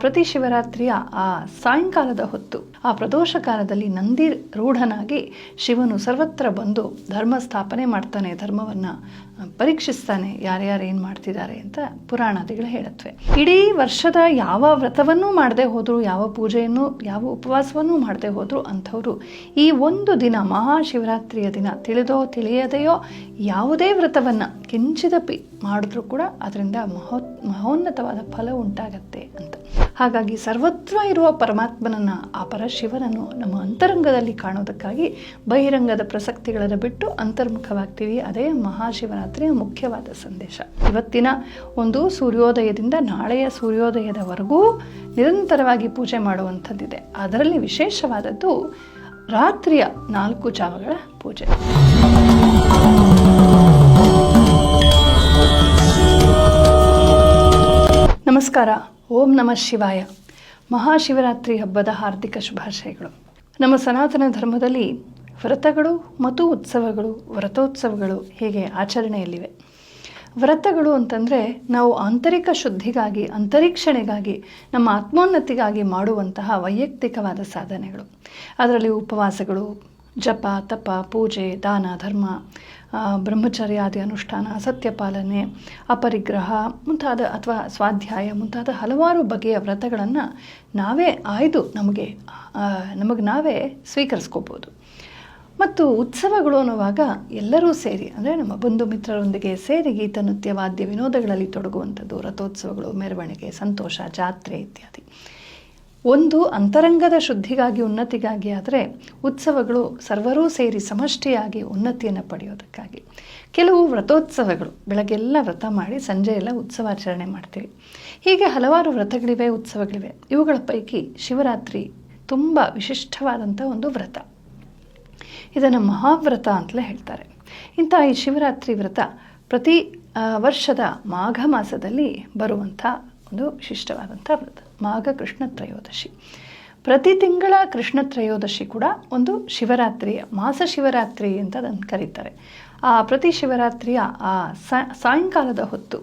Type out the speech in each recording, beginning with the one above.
ಪ್ರತಿ ಶಿವರಾತ್ರಿಯ ಆ ಸಾಯಂಕಾಲದ ಹೊತ್ತು ಆ ಪ್ರದೋಷ ಕಾಲದಲ್ಲಿ ನಂದಿ ರೂಢನಾಗಿ ಶಿವನು ಸರ್ವತ್ರ ಬಂದು ಧರ್ಮ ಸ್ಥಾಪನೆ ಮಾಡ್ತಾನೆ, ಧರ್ಮವನ್ನ ಪರೀಕ್ಷಿಸ್ತಾನೆ, ಯಾರ್ಯಾರು ಏನು ಮಾಡ್ತಿದ್ದಾರೆ ಅಂತ ಪುರಾಣಾದಿಗಳು ಹೇಳುತ್ತವೆ. ಇಡೀ ವರ್ಷದ ಯಾವ ವ್ರತವನ್ನೂ ಮಾಡದೆ ಹೋದ್ರು, ಯಾವ ಪೂಜೆಯನ್ನು ಯಾವ ಉಪವಾಸವನ್ನೂ ಮಾಡದೆ ಹೋದ್ರು ಅಂಥವರು ಈ ಒಂದು ದಿನ ಮಹಾಶಿವರಾತ್ರಿಯ ದಿನ ತಿಳಿದೋ ತಿಳಿಯದೆಯೋ ಯಾವುದೇ ವ್ರತವನ್ನ ಕಿಂಚಿದಪಿ ಮಾಡಿದ್ರೂ ಕೂಡ ಅದರಿಂದ ಮಹೋನ್ನತವಾದ ಫಲ ಉಂಟಾಗತ್ತೆ ಅಂತ. ಹಾಗಾಗಿ ಸರ್ವತ್ರ ಇರುವ ಪರಮಾತ್ಮನನ್ನ, ಆ ಪರಶಿವನನ್ನು ನಮ್ಮ ಅಂತರಂಗದಲ್ಲಿ ಕಾಣೋದಕ್ಕಾಗಿ ಬಹಿರಂಗದ ಪ್ರಸಕ್ತಿಗಳನ್ನು ಬಿಟ್ಟು ಅಂತರ್ಮುಖವಾಗ್ತೀವಿ. ಅದೇ ಮಹಾಶಿವರಾತ್ರಿಯ ಮುಖ್ಯವಾದ ಸಂದೇಶ. ಇವತ್ತಿನ ಒಂದು ಸೂರ್ಯೋದಯದಿಂದ ನಾಳೆಯ ಸೂರ್ಯೋದಯದವರೆಗೂ ನಿರಂತರವಾಗಿ ಪೂಜೆ ಮಾಡುವಂಥದ್ದಿದೆ. ಅದರಲ್ಲಿ ವಿಶೇಷವಾದದ್ದು ರಾತ್ರಿಯ 4 ಜಾವಗಳ ಪೂಜೆ. ನಮಸ್ಕಾರ. ಓಂ ನಮಃ ಶಿವಾಯ. ಮಹಾಶಿವರಾತ್ರಿ ಹಬ್ಬದ ಹಾರ್ದಿಕ ಶುಭಾಶಯಗಳು. ನಮ್ಮ ಸನಾತನ ಧರ್ಮದಲ್ಲಿ ವ್ರತಗಳು ಮತ್ತು ಉತ್ಸವಗಳು, ವ್ರತೋತ್ಸವಗಳು ಹೀಗೆ ಆಚರಣೆಯಲ್ಲಿವೆ. ವ್ರತಗಳು ಅಂತಂದರೆ ನಾವು ಆಂತರಿಕ ಶುದ್ಧಿಗಾಗಿ, ಅಂತರೀಕ್ಷಣೆಗಾಗಿ, ನಮ್ಮ ಆತ್ಮೋನ್ನತಿಗಾಗಿ ಮಾಡುವಂತಹ ವೈಯಕ್ತಿಕವಾದ ಸಾಧನೆಗಳು. ಅದರಲ್ಲಿ ಉಪವಾಸಗಳು, ಜಪ, ತಪ, ಪೂಜೆ, ದಾನ, ಧರ್ಮ, ಬ್ರಹ್ಮಚರ್ಯಾದಿ ಅನುಷ್ಠಾನ, ಸತ್ಯಪಾಲನೆ, ಅಪರಿಗ್ರಹ ಮುಂತಾದ ಅಥವಾ ಸ್ವಾಧ್ಯಾಯ ಮುಂತಾದ ಹಲವಾರು ಬಗೆಯ ವ್ರತಗಳನ್ನು ನಾವೇ ಆಯ್ದು ನಮಗೆ ನಾವೇ ಸ್ವೀಕರಿಸ್ಕೋಬೋದು. ಮತ್ತು ಉತ್ಸವಗಳು ಅನ್ನುವಾಗ ಎಲ್ಲರೂ ಸೇರಿ, ಅಂದರೆ ನಮ್ಮ ಬಂಧು ಮಿತ್ರರೊಂದಿಗೆ ಸೇರಿ ಗೀತ, ನೃತ್ಯ, ವಾದ್ಯ, ವಿನೋದಗಳಲ್ಲಿ ತೊಡಗುವಂಥದ್ದು ರಥೋತ್ಸವಗಳು, ಮೆರವಣಿಗೆ, ಸಂತೋಷ, ಜಾತ್ರೆ ಇತ್ಯಾದಿ. ಒಂದು ಅಂತರಂಗದ ಶುದ್ಧಿಗಾಗಿ, ಉನ್ನತಿಗಾಗಿ ಆದರೆ ಉತ್ಸವಗಳು ಸರ್ವರೂ ಸೇರಿ ಸಮಷ್ಟಿಯಾಗಿ ಉನ್ನತಿಯನ್ನು ಪಡೆಯೋದಕ್ಕಾಗಿ. ಕೆಲವು ವ್ರತೋತ್ಸವಗಳು ಬೆಳಗ್ಗೆಲ್ಲ ವ್ರತ ಮಾಡಿ ಸಂಜೆಯೆಲ್ಲ ಉತ್ಸವಾಚರಣೆ ಮಾಡ್ತೀವಿ. ಹೀಗೆ ಹಲವಾರು ವ್ರತಗಳಿವೆ, ಉತ್ಸವಗಳಿವೆ. ಇವುಗಳ ಪೈಕಿ ಶಿವರಾತ್ರಿ ತುಂಬ ವಿಶಿಷ್ಟವಾದಂಥ ಒಂದು ವ್ರತ. ಇದನ್ನು ಮಹಾವ್ರತ ಅಂತಲೇ ಹೇಳ್ತಾರೆ. ಇಂಥ ಈ ಶಿವರಾತ್ರಿ ವ್ರತ ಪ್ರತಿ ವರ್ಷದ ಮಾಘ ಮಾಸದಲ್ಲಿ ಬರುವಂಥ ಒಂದು ವಿಶಿಷ್ಟವಾದಂಥ ವ್ರತ. ಮಾಘ ಕೃಷ್ಣ ತ್ರಯೋದಶಿ. ಪ್ರತಿ ತಿಂಗಳ ಕೃಷ್ಣ ತ್ರಯೋದಶಿ ಕೂಡ ಒಂದು ಶಿವರಾತ್ರಿಯ ಮಾಸ ಶಿವರಾತ್ರಿ ಅಂತ ಅದನ್ನು ಕರೀತಾರೆ. ಆ ಪ್ರತಿ ಶಿವರಾತ್ರಿಯ ಆ ಸಾಯಂಕಾಲದ ಹೊತ್ತು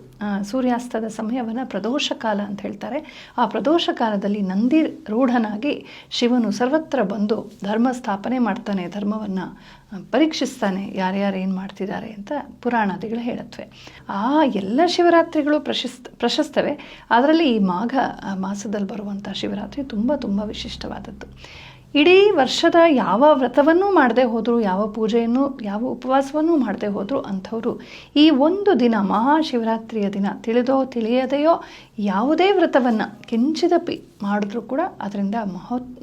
ಸೂರ್ಯಾಸ್ತದ ಸಮಯವನ್ನು ಪ್ರದೋಷ ಕಾಲ ಅಂತ ಹೇಳ್ತಾರೆ. ಆ ಪ್ರದೋಷ ಕಾಲದಲ್ಲಿ ನಂದಿ ರೂಢನಾಗಿ ಶಿವನು ಸರ್ವತ್ರ ಬಂದು ಧರ್ಮ ಸ್ಥಾಪನೆ ಮಾಡ್ತಾನೆ, ಧರ್ಮವನ್ನು ಪರೀಕ್ಷಿಸ್ತಾನೆ, ಯಾರ್ಯಾರು ಏನು ಮಾಡ್ತಿದ್ದಾರೆ ಅಂತ ಪುರಾಣಾದಿಗಳು ಹೇಳುತ್ತವೆ. ಆ ಎಲ್ಲ ಶಿವರಾತ್ರಿಗಳು ಪ್ರಶಸ್ತವೇ. ಅದರಲ್ಲಿ ಈ ಮಾಘ ಮಾಸದಲ್ಲಿ ಬರುವಂಥ ಶಿವರಾತ್ರಿ ತುಂಬ ತುಂಬ ವಿಶಿಷ್ಟವಾದದ್ದು. ಇಡೀ ವರ್ಷದ ಯಾವ ವ್ರತವನ್ನೂ ಮಾಡದೆ ಹೋದ್ರು, ಯಾವ ಪೂಜೆಯನ್ನು ಯಾವ ಉಪವಾಸವನ್ನೂ ಮಾಡದೆ ಹೋದ್ರು ಅಂಥವರು ಈ ಒಂದು ದಿನ ಮಹಾಶಿವರಾತ್ರಿಯ ದಿನ ತಿಳಿದೋ ತಿಳಿಯದೆಯೋ ಯಾವುದೇ ವ್ರತವನ್ನು ಕಿಂಚಿದಪಿ ಮಾಡಿದ್ರೂ ಕೂಡ ಅದರಿಂದ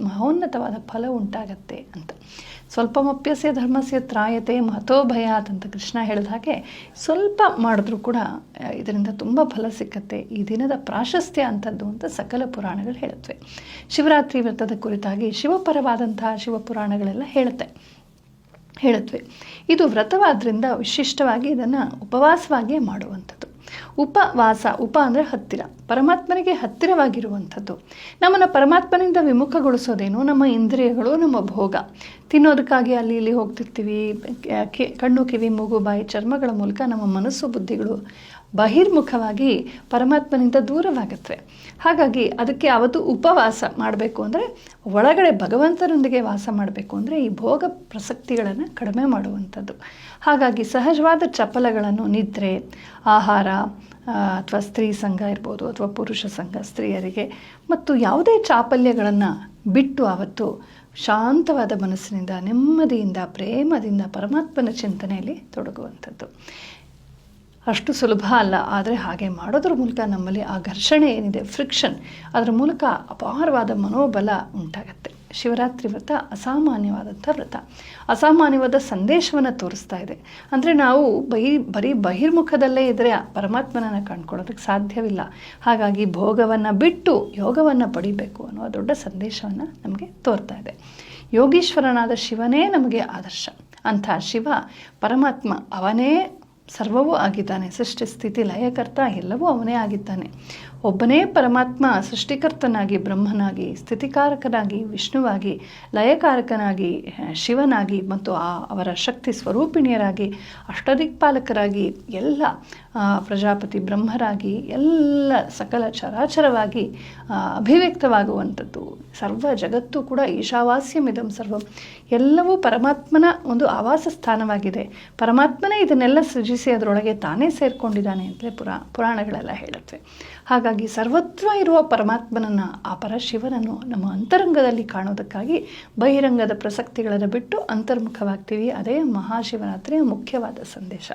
ಮಹೋನ್ನತವಾದ ಫಲ ಉಂಟಾಗತ್ತೆ ಅಂತ. ಸ್ವಲ್ಪಮಪ್ಯಸ್ಯ ಧರ್ಮಸ್ಯ ತ್ರಾಯತೆ ಮಹತೋ ಭಯಾತ್ ಅಂತ ಕೃಷ್ಣ ಹೇಳಿದ ಹಾಗೆ ಸ್ವಲ್ಪ ಮಾಡಿದ್ರೂ ಕೂಡ ಇದರಿಂದ ತುಂಬ ಫಲ ಸಿಕ್ಕತ್ತೆ. ಈ ದಿನದ ಪ್ರಾಶಸ್ತ್ಯ ಅಂಥದ್ದು ಅಂತ ಸಕಲ ಪುರಾಣಗಳು ಹೇಳುತ್ತವೆ. ಶಿವರಾತ್ರಿ ವ್ರತದ ಕುರಿತಾಗಿ ಶಿವಪರವಾದಂತಹ ಶಿವಪುರಾಣಗಳೆಲ್ಲ ಹೇಳುತ್ತವೆ. ಇದು ವ್ರತವಾದ್ರಿಂದ ವಿಶಿಷ್ಟವಾಗಿ ಇದನ್ನು ಉಪವಾಸವಾಗಿಯೇ ಮಾಡುವಂಥದ್ದು. ಉಪವಾಸ, ಉಪ ಅಂದರೆ ಹತ್ತಿರ, ಪರಮಾತ್ಮನಿಗೆ ಹತ್ತಿರವಾಗಿರುವಂಥದ್ದು. ನಮ್ಮನ್ನು ಪರಮಾತ್ಮನಿಂದ ವಿಮುಖಗೊಳಿಸೋದೇನು ನಮ್ಮ ಇಂದ್ರಿಯಗಳು, ನಮ್ಮ ಭೋಗ. ತಿನ್ನೋದಕ್ಕಾಗಿ ಅಲ್ಲಿ ಇಲ್ಲಿ ಹೋಗ್ತಿರ್ತೀವಿ. ಕಣ್ಣು, ಕಿವಿ, ಮೂಗು, ಬಾಯಿ, ಚರ್ಮಗಳ ಮೂಲಕ ನಮ್ಮ ಮನಸ್ಸು, ಬುದ್ಧಿಗಳು ಬಹಿರ್ಮುಖವಾಗಿ ಪರಮಾತ್ಮನಿಂದ ದೂರವಾಗುತ್ತವೆ. ಹಾಗಾಗಿ ಅದಕ್ಕೆ ಅವತ್ತು ಉಪವಾಸ ಮಾಡಬೇಕು ಅಂದರೆ, ಒಳಗಡೆ ಭಗವಂತನೊಂದಿಗೆ ವಾಸ ಮಾಡಬೇಕು ಅಂದರೆ ಈ ಭೋಗ ಪ್ರಸಕ್ತಿಗಳನ್ನು ಕಡಿಮೆ ಮಾಡುವಂಥದ್ದು. ಹಾಗಾಗಿ ಸಹಜವಾದ ಚಪಲಗಳನ್ನು, ನಿದ್ರೆ, ಆಹಾರ ಅಥವಾ ಸ್ತ್ರೀ ಸಂಘ ಇರ್ಬೋದು ಅಥವಾ ಪುರುಷ ಸಂಘ ಸ್ತ್ರೀಯರಿಗೆ, ಮತ್ತು ಯಾವುದೇ ಚಾಪಲ್ಯಗಳನ್ನು ಬಿಟ್ಟು ಆವತ್ತು ಶಾಂತವಾದ ಮನಸ್ಸಿನಿಂದ, ನೆಮ್ಮದಿಯಿಂದ, ಪ್ರೇಮದಿಂದ ಪರಮಾತ್ಮನ ಚಿಂತನೆಯಲ್ಲಿ ತೊಡಗುವಂಥದ್ದು. ಅಷ್ಟು ಸುಲಭ ಅಲ್ಲ, ಆದರೆ ಹಾಗೆ ಮಾಡೋದ್ರ ಮೂಲಕ ನಮ್ಮಲ್ಲಿ ಆ ಘರ್ಷಣೆ ಏನಿದೆ, ಫ್ರಿಕ್ಷನ್, ಅದರ ಮೂಲಕ ಅಪಾರವಾದ ಮನೋಬಲ ಉಂಟಾಗತ್ತೆ. ಶಿವರಾತ್ರಿ ವ್ರತ ಅಸಾಮಾನ್ಯವಾದಂಥ ವ್ರತ, ಅಸಾಮಾನ್ಯವಾದ ಸಂದೇಶವನ್ನು ತೋರಿಸ್ತಾ ಇದೆ. ಅಂದರೆ ನಾವು ಬರೀ ಬಹಿರ್ಮುಖದಲ್ಲೇ ಇದ್ದರೆ ಪರಮಾತ್ಮನನ್ನು ಕಂಡುಕೊಳ್ಳೋದಕ್ಕೆ ಸಾಧ್ಯವಿಲ್ಲ. ಹಾಗಾಗಿ ಭೋಗವನ್ನು ಬಿಟ್ಟು ಯೋಗವನ್ನು ಪಡಿಬೇಕು ಅನ್ನೋ ದೊಡ್ಡ ಸಂದೇಶವನ್ನು ನಮಗೆ ತೋರ್ತಾ ಇದೆ. ಯೋಗೀಶ್ವರನಾದ ಶಿವನೇ ನಮಗೆ ಆದರ್ಶ. ಅಂಥ ಶಿವ ಪರಮಾತ್ಮ ಅವನೇ ಸರ್ವವೂ ಆಗಿದ್ದಾನೆ. ಸೃಷ್ಟಿ ಸ್ಥಿತಿ ಲಯಕರ್ತ ಎಲ್ಲವೂ ಅವನೇ ಆಗಿದ್ದಾನೆ. ಒಬ್ಬನೇ ಪರಮಾತ್ಮ ಸೃಷ್ಟಿಕರ್ತನಾಗಿ ಬ್ರಹ್ಮನಾಗಿ, ಸ್ಥಿತಿಕಾರಕನಾಗಿ ವಿಷ್ಣುವಾಗಿ, ಲಯಕಾರಕನಾಗಿ ಶಿವನಾಗಿ ಮತ್ತು ಅವರ ಶಕ್ತಿ ಸ್ವರೂಪಿಣಿಯರಾಗಿ, ಅಷ್ಟದಿಕ್ಪಾಲಕರಾಗಿ, ಎಲ್ಲ ಪ್ರಜಾಪತಿ ಬ್ರಹ್ಮರಾಗಿ, ಎಲ್ಲ ಸಕಲ ಚರಾಚರವಾಗಿ ಅಭಿವ್ಯಕ್ತವಾಗುವಂಥದ್ದು. ಸರ್ವ ಜಗತ್ತು ಕೂಡ ಈಶಾವಾಸ್ಯಮಿದಂ ಸರ್ವಂ, ಎಲ್ಲವೂ ಪರಮಾತ್ಮನ ಒಂದು ಆವಾಸ ಸ್ಥಾನವಾಗಿದೆ. ಪರಮಾತ್ಮನೇ ಇದನ್ನೆಲ್ಲ ಸೃಜಿಸಿ ಅದರೊಳಗೆ ತಾನೇ ಸೇರಿಕೊಂಡಿದ್ದಾನೆ ಅಂತಲೇ ಪುರಾಣಗಳೆಲ್ಲ ಹೇಳುತ್ತವೆ. ಹಾಗಾಗಿ ಸರ್ವತ್ರ ಇರುವ ಪರಮಾತ್ಮನನ್ನು, ಆ ಪರಶಿವನನ್ನು ನಮ್ಮ ಅಂತರಂಗದಲ್ಲಿ ಕಾಣೋದಕ್ಕಾಗಿ ಬಹಿರಂಗದ ಪ್ರಸಕ್ತಿಗಳನ್ನು ಬಿಟ್ಟು ಅಂತರ್ಮುಖವಾಗ್ತೀವಿ. ಅದೇ ಮಹಾಶಿವರಾತ್ರಿಯ ಮುಖ್ಯವಾದ ಸಂದೇಶ.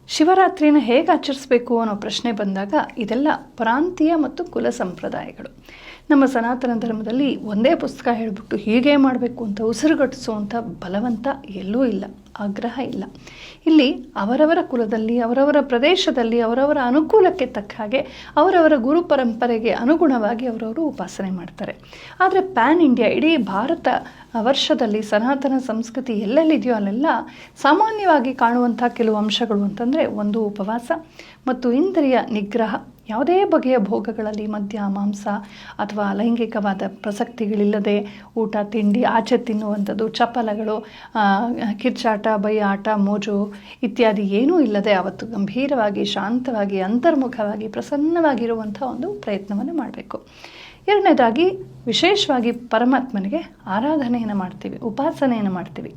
ಶಿವರಾತ್ರಿನ ಹೇಗೆ ಆಚರಿಸಬೇಕು ಅನ್ನೋ ಪ್ರಶ್ನೆ ಬಂದಾಗ ಇದೆಲ್ಲ ಪ್ರಾಂತೀಯ ಮತ್ತು ಕುಲ ಸಂಪ್ರದಾಯಗಳು. ನಮ್ಮ ಸನಾತನ ಧರ್ಮದಲ್ಲಿ ಒಂದೇ ಪುಸ್ತಕ ಹೇಳಿಬಿಟ್ಟು ಹೀಗೆ ಮಾಡಬೇಕು ಅಂತ ಉಸಿರುಗಟ್ಟಿಸುವಂಥ ಬಲವಂತ ಎಲ್ಲೂ ಇಲ್ಲ, ಆಗ್ರಹ ಇಲ್ಲ. ಇಲ್ಲಿ ಅವರವರ ಕುಲದಲ್ಲಿ, ಅವರವರ ಪ್ರದೇಶದಲ್ಲಿ, ಅವರವರ ಅನುಕೂಲಕ್ಕೆ ತಕ್ಕ ಹಾಗೆ ಅವರವರ ಗುರು ಪರಂಪರೆಗೆ ಅನುಗುಣವಾಗಿ ಅವರವರು ಉಪಾಸನೆ ಮಾಡ್ತಾರೆ. ಆದರೆ ಪ್ಯಾನ್ ಇಂಡಿಯಾ, ಇಡೀ ಭಾರತ ವರ್ಷದಲ್ಲಿ ಸನಾತನ ಸಂಸ್ಕೃತಿ ಎಲ್ಲೆಲ್ಲಿದೆಯೋ ಅಲ್ಲೆಲ್ಲ ಸಾಮಾನ್ಯವಾಗಿ ಕಾಣುವಂಥ ಕೆಲವು ಅಂಶಗಳು ಅಂತಂದರೆ, ಒಂದು ಉಪವಾಸ ಮತ್ತು ಇಂದ್ರಿಯ ನಿಗ್ರಹ. ಯಾವುದೇ ಬಗೆಯ ಭೋಗಗಳಲ್ಲಿ ಮದ್ಯ, ಮಾಂಸ ಅಥವಾ ಲೈಂಗಿಕವಾದ ಪ್ರಸಕ್ತಿಗಳಿಲ್ಲದೆ ಊಟ ತಿಂಡಿ, ಆಚೆ ತಿನ್ನುವಂಥದ್ದು, ಚಪಲಗಳು, ಕಿರ್ಚಾಟ, ಬೈಯಾಟ, ಮೋಜು ಇತ್ಯಾದಿ ಏನೂ ಇಲ್ಲದೆ ಅವತ್ತು ಗಂಭೀರವಾಗಿ, ಶಾಂತವಾಗಿ, ಅಂತರ್ಮುಖವಾಗಿ, ಪ್ರಸನ್ನವಾಗಿರುವಂಥ ಒಂದು ಪ್ರಯತ್ನವನ್ನು ಮಾಡಬೇಕು. ಎರಡನೇದಾಗಿ ವಿಶೇಷವಾಗಿ ಪರಮಾತ್ಮನಿಗೆ ಆರಾಧನೆಯನ್ನು ಮಾಡ್ತೀವಿ, ಉಪಾಸನೆಯನ್ನು ಮಾಡ್ತೀವಿ.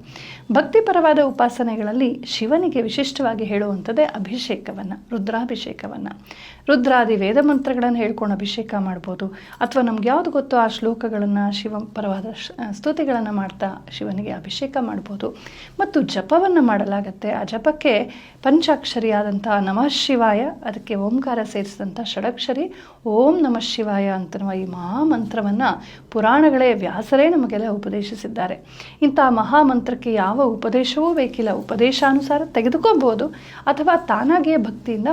ಭಕ್ತಿಪರವಾದ ಉಪಾಸನೆಗಳಲ್ಲಿ ಶಿವನಿಗೆ ವಿಶಿಷ್ಟವಾಗಿ ಹೇಳುವಂಥದ್ದೇ ಅಭಿಷೇಕವನ್ನು, ರುದ್ರಾಭಿಷೇಕವನ್ನು. ರುದ್ರಾದಿ ವೇದ ಮಂತ್ರಗಳನ್ನು ಹೇಳ್ಕೊಂಡು ಅಭಿಷೇಕ ಮಾಡ್ಬೋದು, ಅಥವಾ ನಮ್ಗೆ ಯಾವುದು ಗೊತ್ತೋ ಆ ಶ್ಲೋಕಗಳನ್ನು, ಶಿವ ಪರವಾದ ಸ್ತುತಿಗಳನ್ನು ಮಾಡ್ತಾ ಶಿವನಿಗೆ ಅಭಿಷೇಕ ಮಾಡ್ಬೋದು. ಮತ್ತು ಜಪವನ್ನು ಮಾಡಲಾಗತ್ತೆ. ಆ ಜಪಕ್ಕೆ ಪಂಚಾಕ್ಷರಿಯಾದಂಥ ನಮಃ ಶಿವಾಯ, ಅದಕ್ಕೆ ಓಂಕಾರ ಸೇರಿಸಿದಂಥ ಷಡಕ್ಷರಿ ಓಂ ನಮಃ ಶಿವಾಯ ಅಂತನ್ನುವ ಈ ಮಹಾಮಂತ್ರವನ್ನು ಪುರಾಣಗಳೇ, ವ್ಯಾಸರೇ ನಮಗೆಲ್ಲ ಉಪದೇಶಿಸಿದ್ದಾರೆ. ಇಂಥ ಮಹಾಮಂತ್ರಕ್ಕೆ ಯಾವ ಉಪದೇಶವೂ ಬೇಕಿಲ್ಲ. ಉಪದೇಶಾನುಸಾರ ತೆಗೆದುಕೋಬೋದು ಅಥವಾ ತಾನಾಗಿಯೇ ಭಕ್ತಿಯಿಂದ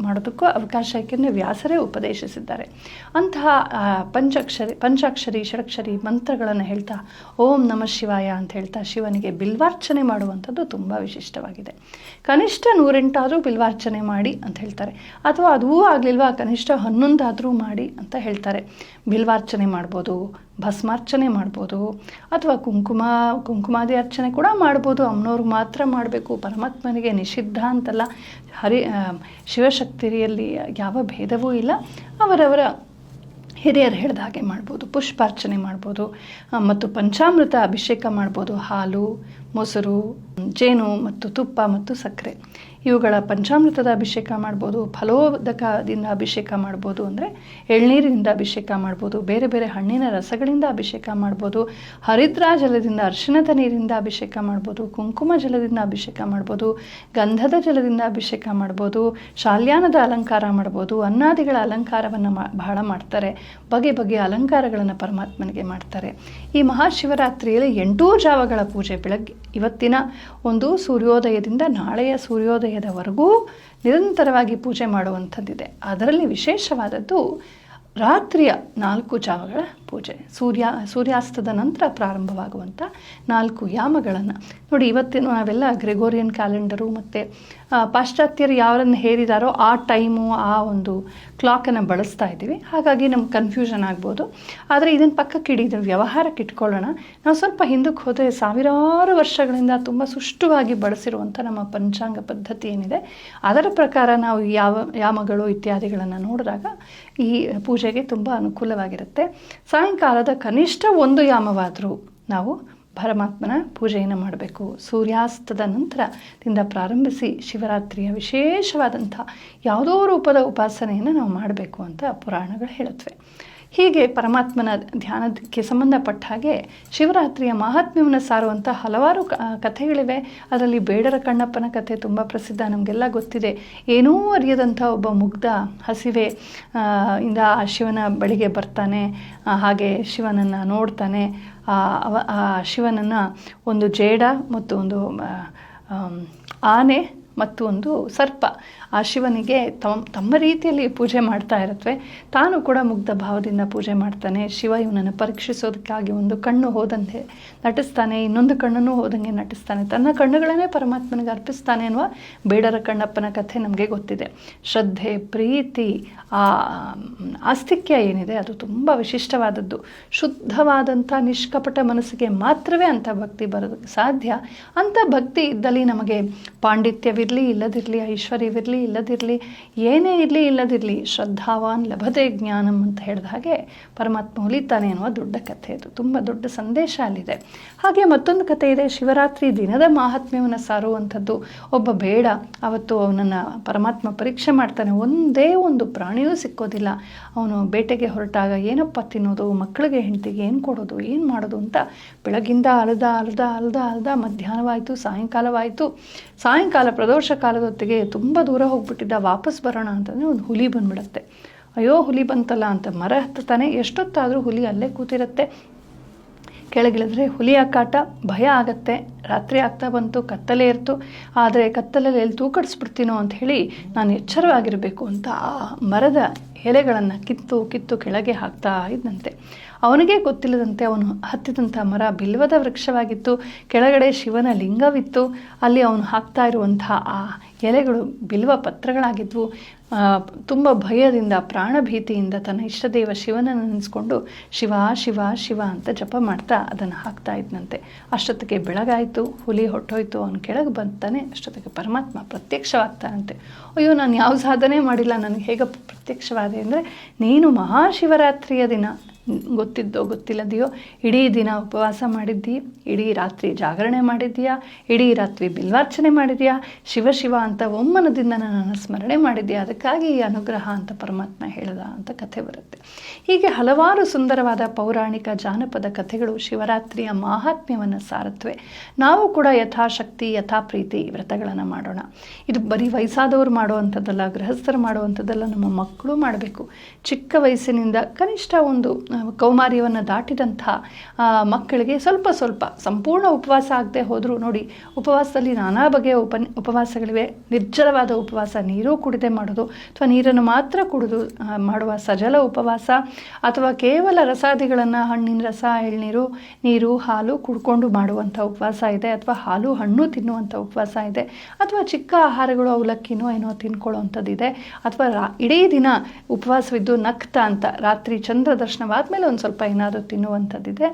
ಮಾಡೋದಕ್ಕೂ ಅವಕಾಶ, ಏಕೆಂದರೆ ವ್ಯಾಸರೇ ಉಪದೇಶಿಸಿದ್ದಾರೆ. ಅಂತಹ ಪಂಚಾಕ್ಷರಿ ಷಡಕ್ಷರಿ ಮಂತ್ರಗಳನ್ನು ಹೇಳ್ತಾ ಓಂ ನಮಃ ಶಿವಾಯ ಅಂತ ಹೇಳ್ತಾ ಶಿವನಿಗೆ ಬಿಲ್ವಾರ್ಚನೆ ಮಾಡುವಂಥದ್ದು ತುಂಬ ವಿಶಿಷ್ಟವಾಗಿದೆ. ಕನಿಷ್ಠ 108 ಬಿಲ್ವಾರ್ಚನೆ ಮಾಡಿ ಅಂತ ಹೇಳ್ತಾರೆ, ಅಥವಾ ಅದೂ ಆಗಲಿಲ್ವಾ ಕನಿಷ್ಠ 11 ಮಾಡಿ ಅಂತ ಹೇಳ್ತಾರೆ. ಬಿಲ್ವಾರ್ಚನೆ ಮಾಡ್ಬೋದು, ಭಸ್ಮಾರ್ಚನೆ ಮಾಡ್ಬೋದು, ಅಥವಾ ಕುಂಕುಮಾದಿ ಅರ್ಚನೆ ಕೂಡ ಮಾಡ್ಬೋದು. ಅಮ್ಮನವ್ರಿಗೆ ಮಾತ್ರ ಮಾಡಬೇಕು, ಪರಮಾತ್ಮನಿಗೆ ನಿಷಿದ್ಧ ಅಂತಲ್ಲ. ಶಿವಶಕ್ತಿಯಲ್ಲಿ ಯಾವ ಭೇದವೂ ಇಲ್ಲ. ಅವರವರ ಹಿರಿಯರು ಹೇಳಿದ ಹಾಗೆ ಮಾಡ್ಬೋದು. ಪುಷ್ಪಾರ್ಚನೆ ಮಾಡ್ಬೋದು ಮತ್ತು ಪಂಚಾಮೃತ ಅಭಿಷೇಕ ಮಾಡ್ಬೋದು. ಹಾಲು, ಮೊಸರು, ಜೇನು ಮತ್ತು ತುಪ್ಪ ಮತ್ತು ಸಕ್ಕರೆ ಇವುಗಳ ಪಂಚಾಮೃತದ ಅಭಿಷೇಕ ಮಾಡ್ಬೋದು. ಫಲೋದಕದಿಂದ ಅಭಿಷೇಕ ಮಾಡ್ಬೋದು, ಅಂದರೆ ಎಳ್ನೀರಿನಿಂದ ಅಭಿಷೇಕ ಮಾಡ್ಬೋದು. ಬೇರೆ ಬೇರೆ ಹಣ್ಣಿನ ರಸಗಳಿಂದ ಅಭಿಷೇಕ ಮಾಡ್ಬೋದು. ಹರಿದ್ರಾ ಜಲದಿಂದ, ಅರಿಶಿಣದ ನೀರಿಂದ ಅಭಿಷೇಕ ಮಾಡ್ಬೋದು. ಕುಂಕುಮ ಜಲದಿಂದ ಅಭಿಷೇಕ ಮಾಡ್ಬೋದು. ಗಂಧದ ಜಲದಿಂದ ಅಭಿಷೇಕ ಮಾಡ್ಬೋದು. ಶಾಲ್ಯಾನದ ಅಲಂಕಾರ ಮಾಡ್ಬೋದು. ಅನ್ನಾದಿಗಳ ಅಲಂಕಾರವನ್ನು ಬಹಳ ಮಾಡ್ತಾರೆ. ಬಗೆ ಬಗೆಯ ಅಲಂಕಾರಗಳನ್ನು ಪರಮಾತ್ಮನಿಗೆ ಮಾಡ್ತಾರೆ. ಈ ಮಹಾಶಿವರಾತ್ರಿಯಲ್ಲಿ 8 ಜಾವಗಳ ಪೂಜೆ, ಬೆಳಗ್ಗೆ ಇವತ್ತಿನ ಒಂದು ಸೂರ್ಯೋದಯದಿಂದ ನಾಳೆಯ ಸೂರ್ಯೋದಯದವರೆಗೂ ನಿರಂತರವಾಗಿ ಪೂಜೆ ಮಾಡುವಂಥದ್ದಿದೆ. ಅದರಲ್ಲಿ ವಿಶೇಷವಾದದ್ದು ರಾತ್ರಿಯ 4 ಜಾವಗಳ ಪೂಜೆ, ಸೂರ್ಯಾಸ್ತದ ನಂತರ ಪ್ರಾರಂಭವಾಗುವಂಥ 4 ಯಾಮಗಳನ್ನು ನೋಡಿ. ಇವತ್ತಿನ ನಾವೆಲ್ಲ ಗ್ರೆಗೋರಿಯನ್ ಕ್ಯಾಲೆಂಡರು ಮತ್ತು ಪಾಶ್ಚಾತ್ಯರು ಯಾರನ್ನು ಹೇರಿದಾರೋ ಆ ಟೈಮು, ಆ ಒಂದು ಕ್ಲಾಕನ್ನು ಬಳಸ್ತಾ ಇದ್ದೀವಿ. ಹಾಗಾಗಿ ನಮ್ಗೆ ಕನ್ಫ್ಯೂಷನ್ ಆಗ್ಬೋದು. ಆದರೆ ಇದನ್ನು ಪಕ್ಕಕ್ಕೆ ಇಡಿ, ಇದನ್ನು ವ್ಯವಹಾರಕ್ಕೆ ಇಟ್ಕೊಳ್ಳೋಣ. ನಾವು ಸ್ವಲ್ಪ ಹಿಂದಕ್ಕೆ ಹೋದರೆ ಸಾವಿರಾರು ವರ್ಷಗಳಿಂದ ತುಂಬ ಸುಷ್ಟವಾಗಿ ಬಳಸಿರುವಂಥ ನಮ್ಮ ಪಂಚಾಂಗ ಪದ್ಧತಿ ಏನಿದೆ, ಅದರ ಪ್ರಕಾರ ನಾವು ಯಾಮಗಳು ಇತ್ಯಾದಿಗಳನ್ನು ನೋಡಿದಾಗ ಈ ಪೂಜೆಗೆ ತುಂಬ ಅನುಕೂಲವಾಗಿರುತ್ತೆ. ಸಾಯಂಕಾಲದ ಕನಿಷ್ಠ 1 ಯಾಮವಾದರೂ ನಾವು ಪರಮಾತ್ಮನ ಪೂಜೆಯನ್ನು ಮಾಡಬೇಕು. ಸೂರ್ಯಾಸ್ತದ ನಂತರದಿಂದ ಪ್ರಾರಂಭಿಸಿ ಶಿವರಾತ್ರಿಯ ವಿಶೇಷವಾದಂಥ ಯಾವುದೋ ರೂಪದ ಉಪಾಸನೆಯನ್ನು ನಾವು ಮಾಡಬೇಕು ಅಂತ ಪುರಾಣಗಳು ಹೇಳುತ್ತವೆ. ಹೀಗೆ ಪರಮಾತ್ಮನ ಧ್ಯಾನಕ್ಕೆ ಸಂಬಂಧಪಟ್ಟ ಹಾಗೆ ಶಿವರಾತ್ರಿಯ ಮಹಾತ್ಮ್ಯವನ್ನು ಸಾರುವಂಥ ಹಲವಾರು ಕಥೆಗಳಿವೆ. ಅದರಲ್ಲಿ ಬೇಡರ ಕಣ್ಣಪ್ಪನ ಕಥೆ ತುಂಬ ಪ್ರಸಿದ್ಧ, ನಮಗೆಲ್ಲ ಗೊತ್ತಿದೆ. ಏನೂ ಅರಿಯದಂಥ ಒಬ್ಬ ಮುಗ್ಧ ಹಸಿವೆ ಇಂದ ಆ ಶಿವನ ಬಳಿಗೆ ಬರ್ತಾನೆ. ಹಾಗೆ ಶಿವನನ್ನು ನೋಡ್ತಾನೆ. ಆ ಶಿವನನ್ನು ಒಂದು ಜೇಡ ಮತ್ತು ಒಂದು ಆನೆ ಮತ್ತು ಒಂದು ಸರ್ಪ ಆ ಶಿವನಿಗೆ ತಮ್ಮ ರೀತಿಯಲ್ಲಿ ಪೂಜೆ ಮಾಡ್ತಾ ಇರುತ್ತವೆ. ತಾನು ಕೂಡ ಮುಗ್ಧ ಭಾವದಿಂದ ಪೂಜೆ ಮಾಡ್ತಾನೆ. ಶಿವ ಇವನನ್ನು ಪರೀಕ್ಷಿಸೋದಕ್ಕಾಗಿ ಒಂದು ಕಣ್ಣು ಹೋದಂತೆ ನಟಿಸ್ತಾನೆ, ಇನ್ನೊಂದು ಕಣ್ಣನ್ನು ಹೋದಂಗೆ ನಟಿಸ್ತಾನೆ, ತನ್ನ ಕಣ್ಣುಗಳನ್ನೇ ಪರಮಾತ್ಮನಿಗೆ ಅರ್ಪಿಸ್ತಾನೆ ಅನ್ನುವ ಬೇಡರ ಕಣ್ಣಪ್ಪನ ಕಥೆ ನಮಗೆ ಗೊತ್ತಿದೆ. ಶ್ರದ್ಧೆ, ಪ್ರೀತಿ, ಆ ಆಸ್ತಿಕ್ಯ ಏನಿದೆ ಅದು ತುಂಬ ವಿಶಿಷ್ಟವಾದದ್ದು. ಶುದ್ಧವಾದಂಥ ನಿಷ್ಕಪಟ ಮನಸ್ಸಿಗೆ ಮಾತ್ರವೇ ಅಂಥ ಭಕ್ತಿ ಬರೋದಕ್ಕೆ ಸಾಧ್ಯ. ಅಂಥ ಭಕ್ತಿ ಇದ್ದಲ್ಲಿ ನಮಗೆ ಪಾಂಡಿತ್ಯವಿರಲಿ ಇಲ್ಲದಿರಲಿ, ಐಶ್ವರ್ಯವಿರಲಿ ಇಲ್ಲದಿರಲಿ, ಏನೇ ಇರಲಿ ಇಲ್ಲದಿರಲಿ, ಶ್ರದ್ಧಾವಾನ್ ಲಭತೆ ಜ್ಞಾನಂ ಅಂತ ಹೇಳಿದ ಹಾಗೆ ಪರಮಾತ್ಮ ಹೊಲಿತಾನೆ ಅನ್ನುವ ದೊಡ್ಡ ಕಥೆ. ಅದು ತುಂಬ ದೊಡ್ಡ ಸಂದೇಶ ಅಲ್ಲಿದೆ. ಹಾಗೆ ಮತ್ತೊಂದು ಕಥೆ ಇದೆ, ಶಿವರಾತ್ರಿ ದಿನದ ಮಾಹಾತ್ಮ್ಯವನ್ನು ಸಾರುವಂಥದ್ದು. ಒಬ್ಬ ಬೇಡ ಅವತ್ತು ಅವನನ್ನು ಪರಮಾತ್ಮ ಪರೀಕ್ಷೆ ಮಾಡ್ತಾನೆ. ಒಂದೇ ಒಂದು ಪ್ರಾಣಿಯೂ ಸಿಕ್ಕೋದಿಲ್ಲ. ಅವನು ಬೇಟೆಗೆ ಹೊರಟಾಗ ಏನಪ್ಪ ತಿನ್ನೋದು, ಮಕ್ಕಳಿಗೆ ಹೆಂಡತಿಗೆ ಏನು ಕೊಡೋದು, ಏನು ಮಾಡೋದು ಅಂತ ಬೆಳಗಿಂದ ಅಲ್ದ ಮಧ್ಯಾಹ್ನವಾಯಿತು, ಸಾಯಂಕಾಲವಾಯಿತು. ಸಾಯಂಕಾಲ ಪ್ರದೋಷ ಕಾಲದ ಹೊತ್ತಿಗೆ ತುಂಬ ದೂರ ಹೋಗ್ಬಿಟ್ಟಿದ್ದ. ವಾಪಸ್ ಬರೋಣ ಅಂತಂದರೆ ಒಂದು ಹುಲಿ ಬಂದ್ಬಿಡುತ್ತೆ. ಅಯ್ಯೋ ಹುಲಿ ಬಂತಲ್ಲ ಅಂತ ಮರ ಹತ್ತಾನೆ. ಎಷ್ಟೊತ್ತಾದರೂ ಹುಲಿ ಅಲ್ಲೇ ಕೂತಿರುತ್ತೆ. ಕೆಳಗಿಳಿದ್ರೆ ಹುಲಿಯ ಕಾಟ, ಭಯ ಆಗತ್ತೆ. ರಾತ್ರಿ ಆಗ್ತಾ ಬಂತು, ಕತ್ತಲೆ ಇರ್ತು. ಆದರೆ ಕತ್ತಲಲ್ಲಿ ಎಲ್ಲಿ ತೂಕಡಿಸ್ಬಿಡ್ತೀನೋ ಅಂತ ಹೇಳಿ ನಾನು ಎಚ್ಚರವಾಗಿರಬೇಕು ಅಂತ ಆ ಮರದ ಎಲೆಗಳನ್ನು ಕಿತ್ತು ಕೆಳಗೆ ಹಾಕ್ತಾ ಇದ್ದಂತೆ. ಅವನಿಗೆ ಗೊತ್ತಿಲ್ಲದಂತೆ ಅವನು ಹತ್ತಿದಂಥ ಮರ ಬಿಲ್ವದ ವೃಕ್ಷವಾಗಿತ್ತು. ಕೆಳಗಡೆ ಶಿವನ ಲಿಂಗವಿತ್ತು. ಅಲ್ಲಿ ಅವನು ಹಾಕ್ತಾ ಇರುವಂಥ ಆ ಎಲೆಗಳು ಬಿಲ್ವ ಪತ್ರಗಳಾಗಿದ್ವು. ತುಂಬ ಭಯದಿಂದ, ಪ್ರಾಣಭೀತಿಯಿಂದ ತನ್ನ ಇಷ್ಟದೇವ ಶಿವನನ್ನು ನೆನೆಸ್ಕೊಂಡು ಶಿವ ಶಿವ ಶಿವ ಅಂತ ಜಪ ಮಾಡ್ತಾ ಅದನ್ನು ಹಾಕ್ತಾ ಇದ್ದಂತೆ. ಅಷ್ಟೊತ್ತಿಗೆ ಬೆಳಗಾಯಿತು, ಹುಲಿ ಹೊಟ್ಟೋಯ್ತು. ಅವನು ಕೆಳಗೆ ಬಂತಾನೆ. ಅಷ್ಟೊತ್ತಿಗೆ ಪರಮಾತ್ಮ ಪ್ರತ್ಯಕ್ಷವಾಗ್ತಾನಂತೆ. ಅಯ್ಯೋ, ನಾನು ಯಾವ ಸಾಧನೆ ಮಾಡಿಲ್ಲ, ನನಗೆ ಹೇಗೆ ಪ್ರತ್ಯಕ್ಷವಾದೆ ಅಂದರೆ, ನೀನು ಮಹಾಶಿವರಾತ್ರಿಯ ದಿನ ಗೊತ್ತಿದ್ದೋ ಗೊತ್ತಿಲ್ಲದೆಯೋ ಇಡೀ ದಿನ ಉಪವಾಸ ಮಾಡಿದ್ದೀ, ಇಡೀ ರಾತ್ರಿ ಜಾಗರಣೆ ಮಾಡಿದ್ದೀಯಾ, ಇಡೀ ರಾತ್ರಿ ಬಿಲ್ವಾರ್ಚನೆ ಮಾಡಿದೆಯಾ, ಶಿವ ಶಿವ ಅಂತ ಒಮ್ಮನದಿಂದ ನನ್ನನ್ನು ಸ್ಮರಣೆ ಮಾಡಿದ್ಯಾ, ಅದಕ್ಕಾಗಿ ಈ ಅನುಗ್ರಹ ಅಂತ ಪರಮಾತ್ಮ ಹೇಳ್ದ ಅಂತ ಕಥೆ ಬರುತ್ತೆ. ಹೀಗೆ ಹಲವಾರು ಸುಂದರವಾದ ಪೌರಾಣಿಕ ಜಾನಪದ ಕಥೆಗಳು ಶಿವರಾತ್ರಿಯ ಮಾಹಾತ್ಮ್ಯವನ್ನು ಸಾರುತ್ತವೆ. ನಾವು ಕೂಡ ಯಥಾಶಕ್ತಿ ಯಥಾಪ್ರೀತಿ ವ್ರತಗಳನ್ನು ಮಾಡೋಣ. ಇದು ಬರೀ ವಯಸ್ಸಾದವರು ಮಾಡುವಂಥದ್ದಲ್ಲ, ಗೃಹಸ್ಥರು ಮಾಡುವಂಥದ್ದಲ್ಲ, ನಮ್ಮ ಮಕ್ಕಳು ಮಾಡಬೇಕು. ಚಿಕ್ಕ ವಯಸ್ಸಿನಿಂದ ಕನಿಷ್ಠ ಒಂದು ಕೌಮಾರ್ಯವನ್ನು ದಾಟಿದಂಥ ಮಕ್ಕಳಿಗೆ ಸ್ವಲ್ಪ ಸಂಪೂರ್ಣ ಉಪವಾಸ ಆಗದೆ ಹೋದರೂ ನೋಡಿ, ಉಪವಾಸದಲ್ಲಿ ನಾನಾ ಬಗೆಯ ಉಪವಾಸಗಳಿವೆ. ನಿರ್ಜಲವಾದ ಉಪವಾಸ, ನೀರು ಕುಡಿದೇ ಮಾಡೋದು, ಅಥವಾ ನೀರನ್ನು ಮಾತ್ರ ಕುಡಿದು ಮಾಡುವ ಸಜಲ ಉಪವಾಸ, ಅಥವಾ ಕೇವಲ ರಸಾದಿಗಳನ್ನು ಹಣ್ಣಿನ ರಸ, ಎಳ್ನೀರು, ನೀರು, ಹಾಲು ಕುಡ್ಕೊಂಡು ಮಾಡುವಂಥ ಉಪವಾಸ ಇದೆ, ಅಥವಾ ಹಾಲು ಹಣ್ಣು ತಿನ್ನುವಂಥ ಉಪವಾಸ ಇದೆ, ಅಥವಾ ಚಿಕ್ಕ ಆಹಾರಗಳು ಅವಲಕ್ಕಿನೋ ಏನೋ ತಿನ್ಕೊಳ್ಳೋವಂಥದ್ದಿದೆ, ಅಥವಾ ಇಡೀ ದಿನ ಉಪವಾಸವಿದ್ದು ನಗ್ತಾ ಅಂತ ರಾತ್ರಿ ಚಂದ್ರ ದರ್ಶನವಾದ ಮೇಲೆ ಒಂದು ಸ್ವಲ್ಪ ಏನಾದರೂ ತಿನ್ನುವಂಥದ್ದಿದೆ,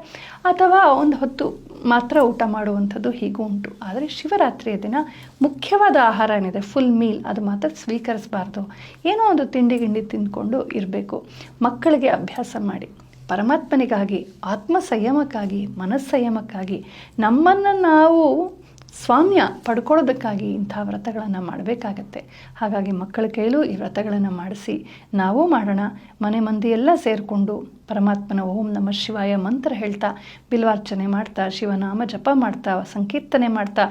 ಅಥವಾ ಒಂದು ಹೊತ್ತು ಮಾತ್ರ ಊಟ ಮಾಡುವಂಥದ್ದು, ಹೀಗೂ ಉಂಟು. ಆದರೆ ಶಿವರಾತ್ರಿಯ ದಿನ ಮುಖ್ಯವಾದ ಆಹಾರ ಏನಿದೆ, ಫುಲ್ ಮೀಲ್, ಅದು ಮಾತ್ರ ಸ್ವೀಕರಿಸಬಾರ್ದು. ಏನೋ ಒಂದು ತಿಂಡಿ ತಿಂದ್ಕೊಂಡು ಇರಬೇಕು. ಮಕ್ಕಳಿಗೆ ಅಭ್ಯಾಸ ಮಾಡಿ, ಪರಮಾತ್ಮನಿಗಾಗಿ, ಆತ್ಮ ಸಂಯಮಕ್ಕಾಗಿ, ಮನಸ್ಸಂಯಮಕ್ಕಾಗಿ, ನಮ್ಮನ್ನು ನಾವು ಸ್ವಾಮ್ಯ ಪಡ್ಕೊಳ್ಳೋದಕ್ಕಾಗಿ ಇಂಥ ವ್ರತಗಳನ್ನು ಮಾಡಬೇಕಾಗತ್ತೆ. ಹಾಗಾಗಿ ಮಕ್ಕಳ ಕೈಲೂ ಈ ವ್ರತಗಳನ್ನು ಮಾಡಿಸಿ ನಾವು ಮಾಡೋಣ. ಮನೆ ಮಂದಿ ಎಲ್ಲ ಸೇರಿಕೊಂಡು ಪರಮಾತ್ಮನ ಓಂ ನಮಃ ಶಿವಾಯ ಮಂತ್ರ ಹೇಳ್ತಾ, ಬಿಲ್ವಾರ್ಚನೆ ಮಾಡ್ತಾ, ಶಿವನಾಮ ಜಪ ಮಾಡ್ತಾ, ಸಂಕೀರ್ತನೆ ಮಾಡ್ತಾ,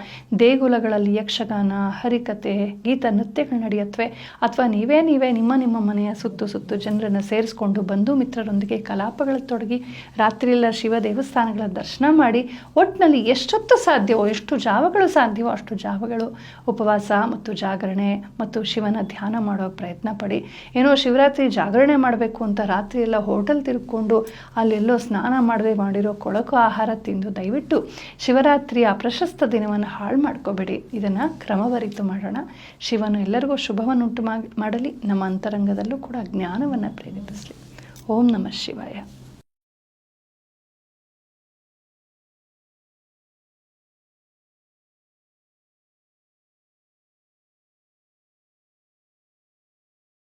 ದೇಗುಲಗಳಲ್ಲಿ ಯಕ್ಷಗಾನ, ಹರಿಕತೆ, ಗೀತ ನೃತ್ಯಗಳು ನಡೆಯುತ್ತವೆ. ಅಥವಾ ನೀವೇ ನಿಮ್ಮ ಮನೆಯ ಸುತ್ತು ಜನರನ್ನು ಸೇರಿಸ್ಕೊಂಡು ಬಂಧು ಮಿತ್ರರೊಂದಿಗೆ ಕಲಾಪಗಳ ತೊಡಗಿ ರಾತ್ರಿಯೆಲ್ಲ ಶಿವ ದೇವಸ್ಥಾನಗಳ ದರ್ಶನ ಮಾಡಿ, ಒಟ್ಟಿನಲ್ಲಿ ಎಷ್ಟೊತ್ತು ಸಾಧ್ಯವೋ, ಎಷ್ಟು ಜಾವಗಳು ಸಾಧ್ಯವೋ ಅಷ್ಟು ಜಾವಗಳು ಉಪವಾಸ ಮತ್ತು ಜಾಗರಣೆ ಮತ್ತು ಶಿವನ ಧ್ಯಾನ ಮಾಡೋ ಪ್ರಯತ್ನ ಪಡಿ. ಏನೋ ಶಿವರಾತ್ರಿ ಜಾಗರಣೆ ಮಾಡಬೇಕು ಅಂತ ರಾತ್ರಿ ಎಲ್ಲ ಹೋಟೆಲ್ ತಿರ್ಕೊಂಡು ಅಲ್ಲೆಲ್ಲೋ ಸ್ನಾನ ಮಾಡದೆ ಮಾಡಿರೋ ಕೊಳಕು ಆಹಾರ ತಿಂದು ದಯವಿಟ್ಟು ಶಿವರಾತ್ರಿಯ ಪ್ರಶಸ್ತ ದಿನವನ್ನು ಹಾಳು ಮಾಡ್ಕೋಬೇಡಿ. ಇದನ್ನು ಕ್ರಮವರಿತು ಮಾಡೋಣ. ಶಿವನು ಎಲ್ಲರಿಗೂ ಶುಭವನ್ನುಂಟು ಮಾಡಲಿ, ನಮ್ಮ ಅಂತರಂಗದಲ್ಲೂ ಕೂಡ ಜ್ಞಾನವನ್ನು ಪ್ರೇರೇಪಿಸಲಿ. ಓಂ ನಮಃ ಶಿವಾಯ.